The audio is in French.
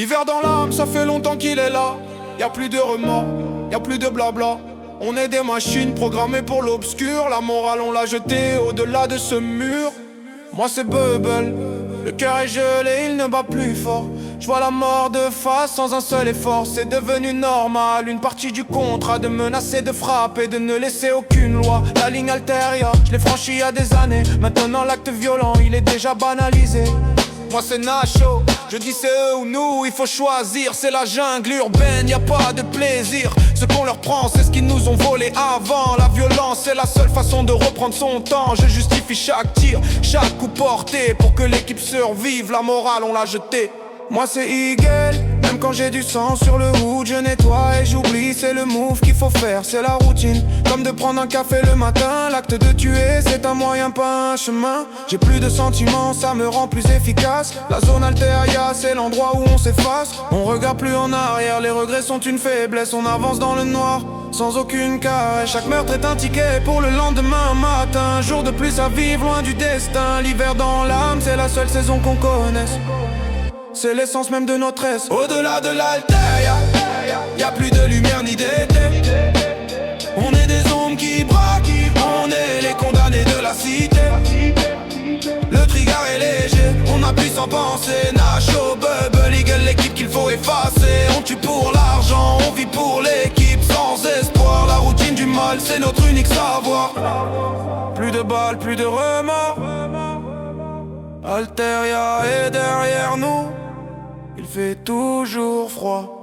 L'hiver dans l'âme, ça fait longtemps qu'il est là. Y a plus de remords, y a plus de blabla. On est des machines programmées pour l'obscur. La morale on l'a jetée au-delà de ce mur. Moi c'est Bubble, le cœur est gelé, il ne bat plus fort. Je vois la mort de face sans un seul effort. C'est devenu normal, une partie du contrat, de menacer, de frapper, de ne laisser aucune loi. La ligne Alteria, je l'ai franchie il y a des années. Maintenant l'acte violent, il est déjà banalisé. Moi c'est Nacho, je dis c'est eux ou nous, il faut choisir. C'est la jungle urbaine, y a pas de plaisir. Ce qu'on leur prend, c'est ce qu'ils nous ont volé avant. La violence, c'est la seule façon de reprendre son temps. Je justifie chaque tir, chaque coup porté. Pour que l'équipe survive, la morale on l'a jetée. Moi c'est Eagle, même quand j'ai du sang sur le hood, je nettoie et j'oublie, c'est le move qu'il faut faire, c'est la routine. Comme de prendre un café le matin, l'acte de tuer c'est un moyen pas un chemin. J'ai plus de sentiments, ça me rend plus efficace. La zone Alteria c'est l'endroit où on s'efface. On regarde plus en arrière, les regrets sont une faiblesse. On avance dans le noir, sans aucune caresse. Chaque meurtre est un ticket pour le lendemain matin. Un jour de plus à vivre loin du destin. L'hiver dans l'âme, c'est la seule saison qu'on connaisse. C'est l'essence même de notre est. Au-delà de l'Alteria, y'a plus de lumière ni d'été. On est des ombres qui braquent, on est les condamnés de la cité. Le trigger est léger, on appuie sans penser. Nacho, Bubble, Eagle, l'équipe qu'il faut effacer. On tue pour l'argent, on vit pour l'équipe sans espoir. La routine du mal, c'est notre unique savoir. Plus de balles, plus de remords. Alteria est derrière nous. Il fait toujours froid.